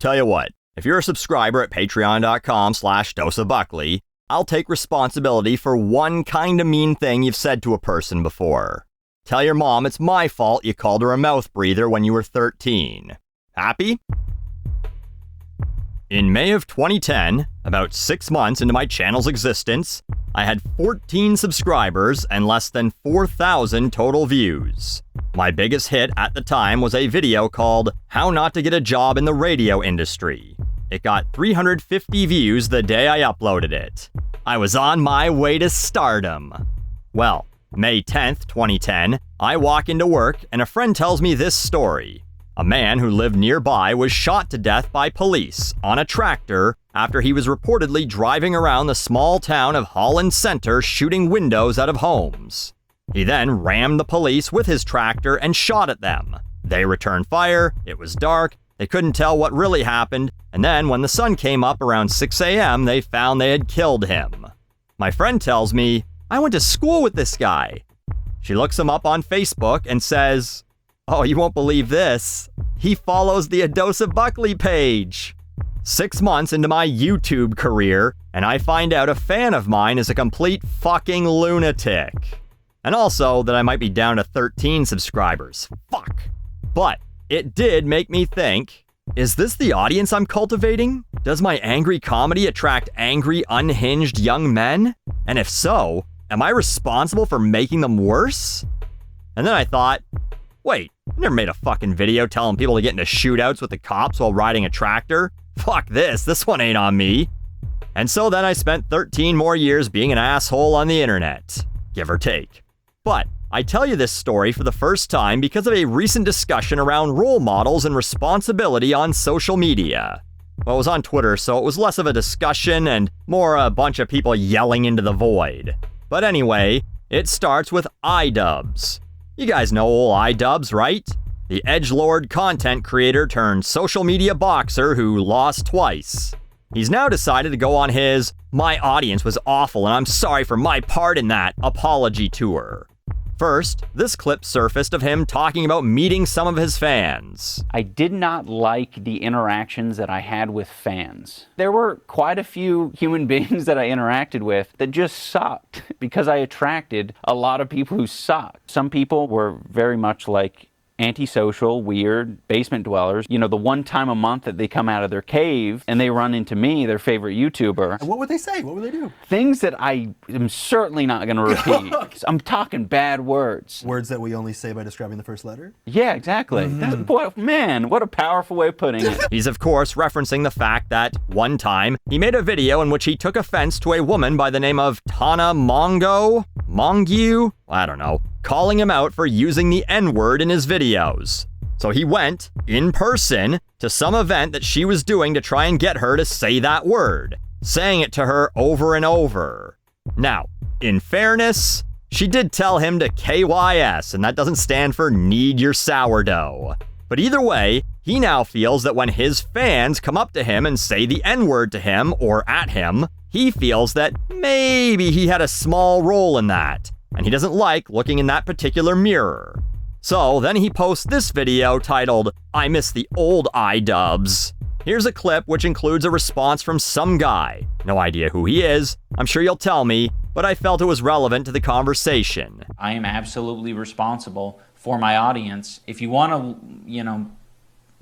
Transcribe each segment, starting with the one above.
Tell you what, if you're a subscriber at patreon.com/doseofbuckley, I'll take responsibility for one kinda mean thing you've said to a person before. Tell your mom it's my fault you called her a mouth breather when you were 13. Happy? In May of 2010, about 6 months into my channel's existence, I had 14 subscribers and less than 4,000 total views. My biggest hit at the time was a video called How Not to Get a Job in the Radio Industry. It got 350 views the day I uploaded it. I was on my way to stardom. Well, May 10th, 2010, I walk into work and a friend tells me this story. A man who lived nearby was shot to death by police on a tractor after he was reportedly driving around the small town of Holland Center shooting windows out of homes. He then rammed the police with his tractor and shot at them. They returned fire, it was dark, they couldn't tell what really happened, and then when the sun came up around 6 a.m., they found they had killed him. My friend tells me, I went to school with this guy. She looks him up on Facebook and says, oh, you won't believe this. He follows the A Dose of Buckley page. 6 months into my YouTube career, and I find out a fan of mine is a complete fucking lunatic. And also that I might be down to 13 subscribers. Fuck. But it did make me think, is this the audience I'm cultivating? Does my angry comedy attract angry, unhinged young men? And if so, am I responsible for making them worse? And then I thought, wait, I never made a fucking video telling people to get into shootouts with the cops while riding a tractor. Fuck this one ain't on me. And so then I spent 13 more years being an asshole on the internet, give or take. But I tell you this story for the first time because of a recent discussion around role models and responsibility on social media. Well, it was on Twitter, so it was less of a discussion and more a bunch of people yelling into the void. But anyway, it starts with iDubbbz. You guys know old iDubbbz, right? The edgelord content creator turned social media boxer who lost twice. He's now decided to go on his "My audience was awful and I'm sorry for my part in that" apology tour. First, this clip surfaced of him talking about meeting some of his fans. I did not like the interactions that I had with fans. There were quite a few human beings that I interacted with that just sucked because I attracted a lot of people who sucked. Some people were very much like antisocial, weird, basement dwellers. You know, the one time a month that they come out of their cave and they run into me, their favorite YouTuber. And what would they say? What would they do? Things that I am certainly not going to repeat. I'm talking bad words. Words that we only say by describing the first letter? Yeah, exactly. Man, what a powerful way of putting it. He's of course referencing the fact that one time he made a video in which he took offense to a woman by the name of Tana Mongu, I don't know, calling him out for using the N-word in his videos. So he went, in person, to some event that she was doing to try and get her to say that word, saying it to her over and over. Now, in fairness, she did tell him to KYS, and that doesn't stand for Knead Your Sourdough. But either way, he now feels that when his fans come up to him and say the N-word to him or at him, he feels that maybe he had a small role in that, and he doesn't like looking in that particular mirror. So then he posts this video titled, I Miss the Old iDubbbz. Here's a clip which includes a response from some guy. No idea who he is, I'm sure you'll tell me, but I felt it was relevant to the conversation. I am absolutely responsible for my audience. If you want to,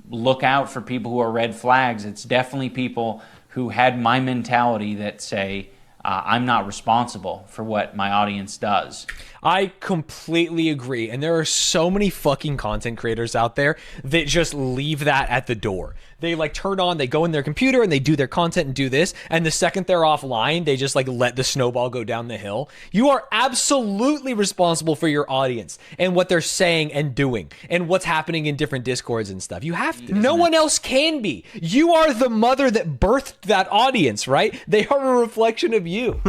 look out for people who are red flags, it's definitely people who had my mentality that say, I'm not responsible for what my audience does. I completely agree. And there are so many fucking content creators out there that just leave that at the door. They like turn on, they go in their computer and they do their content and do this. And the second they're offline, they just like let the snowball go down the hill. You are absolutely responsible for your audience and what they're saying and doing and what's happening in different discords and stuff. You have to. No one else can be. You are the mother that birthed that audience, right? They are a reflection of you.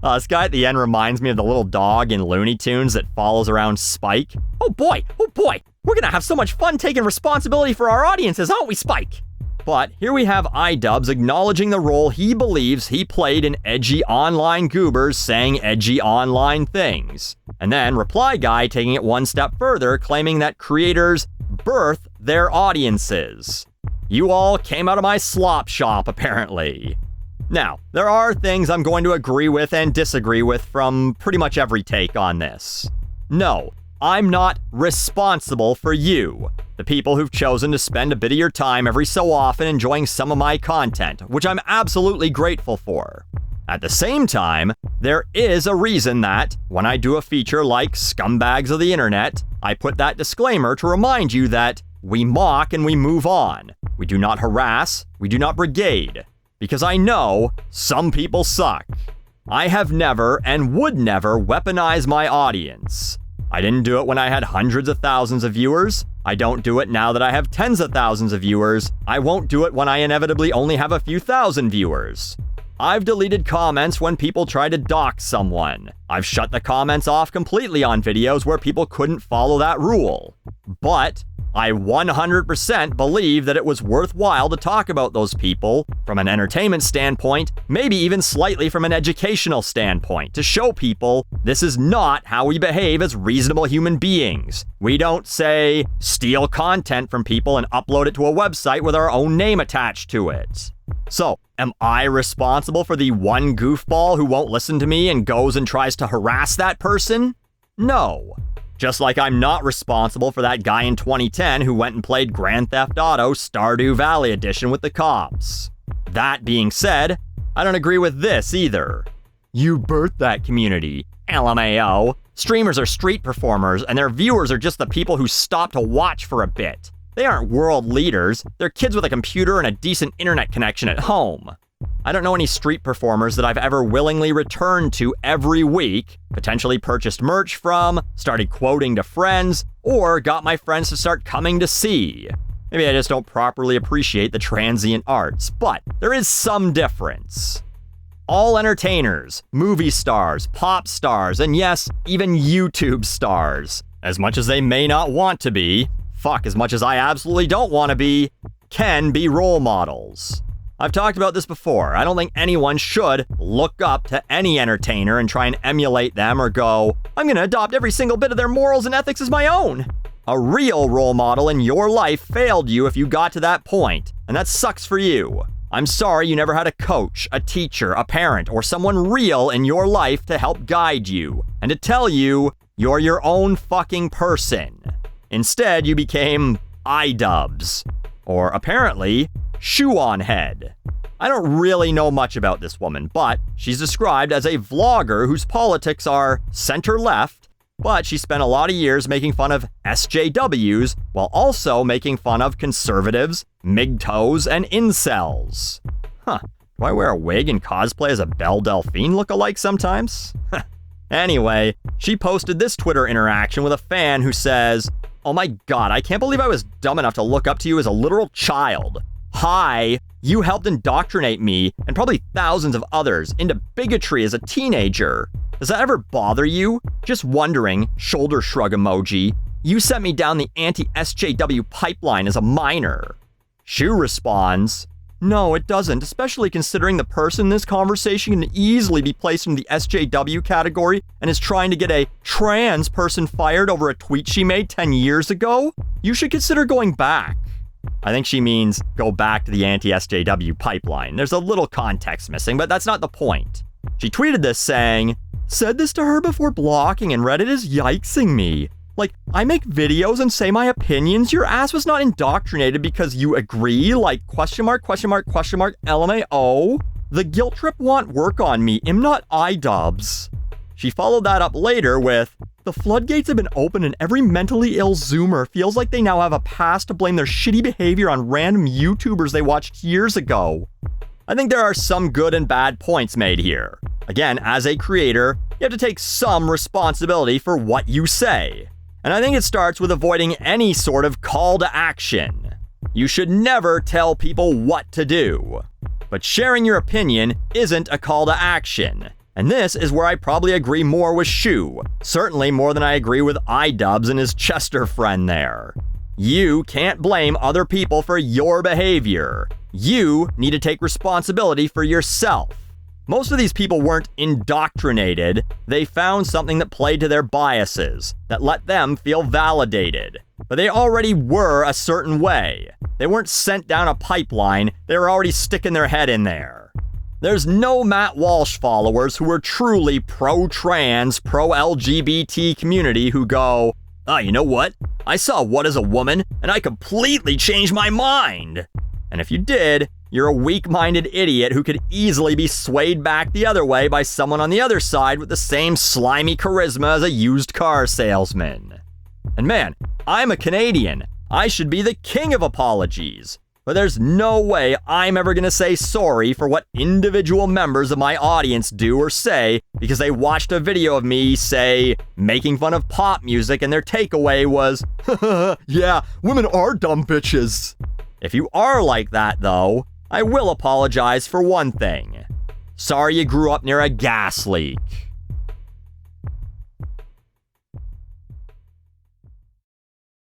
This guy at the end reminds me of the little dog in Looney Tunes that follows around Spike. Oh boy, we're gonna have so much fun taking responsibility for our audiences, aren't we, Spike? But here we have iDubbbz acknowledging the role he believes he played in edgy online goobers saying edgy online things. And then Reply Guy taking it one step further, claiming that creators birth their audiences. You all came out of my slop shop, apparently. Now, there are things I'm going to agree with and disagree with from pretty much every take on this. No, I'm not responsible for you, the people who've chosen to spend a bit of your time every so often enjoying some of my content, which I'm absolutely grateful for. At the same time, there is a reason that, when I do a feature like Scumbags of the Internet, I put that disclaimer to remind you that we mock and we move on. We do not harass, we do not brigade. Because I know some people suck. I have never and would never weaponize my audience. I didn't do it when I had hundreds of thousands of viewers. I don't do it now that I have tens of thousands of viewers. I won't do it when I inevitably only have a few thousand viewers. I've deleted comments when people try to dox someone. I've shut the comments off completely on videos where people couldn't follow that rule. But I 100% believe that it was worthwhile to talk about those people from an entertainment standpoint, maybe even slightly from an educational standpoint, to show people this is not how we behave as reasonable human beings. We don't, say, steal content from people and upload it to a website with our own name attached to it. So, am I responsible for the one goofball who won't listen to me and goes and tries to harass that person? No. Just like I'm not responsible for that guy in 2010 who went and played Grand Theft Auto Stardew Valley Edition with the cops. That being said, I don't agree with this either. You birthed that community. LMAO. Streamers are street performers, and their viewers are just the people who stop to watch for a bit. They aren't world leaders. They're kids with a computer and a decent internet connection at home. I don't know any street performers that I've ever willingly returned to every week, potentially purchased merch from, started quoting to friends, or got my friends to start coming to see. Maybe I just don't properly appreciate the transient arts, but there is some difference. All entertainers, movie stars, pop stars, and yes, even YouTube stars, as much as they may not want to be, as much as I absolutely don't want to be, can be role models. I've talked about this before. I don't think anyone should look up to any entertainer and try and emulate them or go, I'm going to adopt every single bit of their morals and ethics as my own. A real role model in your life failed you if you got to that point, and that sucks for you. I'm sorry you never had a coach, a teacher, a parent, or someone real in your life to help guide you and to tell you you're your own fucking person. Instead, you became iDubbbz, or apparently, Shoe0nHead. I don't really know much about this woman, but she's described as a vlogger whose politics are center-left, but she spent a lot of years making fun of SJWs while also making fun of conservatives, MGTOWs, and incels. Do I wear a wig and cosplay as a Belle Delphine lookalike sometimes? Anyway, she posted this Twitter interaction with a fan who says, "Oh my god, I can't believe I was dumb enough to look up to you as a literal child. Hi, you helped indoctrinate me, and probably thousands of others, into bigotry as a teenager. Does that ever bother you? Just wondering, shoulder shrug emoji. You sent me down the anti-SJW pipeline as a minor." Shoe responds, "No, it doesn't, especially considering the person in this conversation can easily be placed in the SJW category and is trying to get a trans person fired over a tweet she made 10 years ago. You should consider going back." I think she means go back to the anti-SJW pipeline. There's a little context missing, but that's not the point. She tweeted this saying, "Said this to her before blocking and Reddit is yikesing me. Like, I make videos and say my opinions. Your ass was not indoctrinated because you agree, like, question mark, LMAO. The guilt trip want work on me. I'm not iDubbbz." She followed that up later with, "The floodgates have been open and every mentally ill Zoomer feels like they now have a pass to blame their shitty behavior on random YouTubers they watched years ago." I think there are some good and bad points made here. Again, as a creator, you have to take some responsibility for what you say. And I think it starts with avoiding any sort of call to action. You should never tell people what to do. But sharing your opinion isn't a call to action. And this is where I probably agree more with Shoe. Certainly more than I agree with iDubbbz and his Chester friend there. You can't blame other people for your behavior. You need to take responsibility for yourself. Most of these people weren't indoctrinated. They found something that played to their biases, that let them feel validated. But they already were a certain way. They weren't sent down a pipeline. They were already sticking their head in there. There's no Matt Walsh followers who are truly pro-trans, pro-LGBT community who go, "Ah, you know what? I saw What is a Woman, and I completely changed my mind." And if you did, you're a weak-minded idiot who could easily be swayed back the other way by someone on the other side with the same slimy charisma as a used car salesman. And man, I'm a Canadian. I should be the king of apologies. But there's no way I'm ever gonna say sorry for what individual members of my audience do or say because they watched a video of me, say, making fun of pop music and their takeaway was, "Yeah, women are dumb bitches." If you are like that, though, I will apologize for one thing. Sorry you grew up near a gas leak.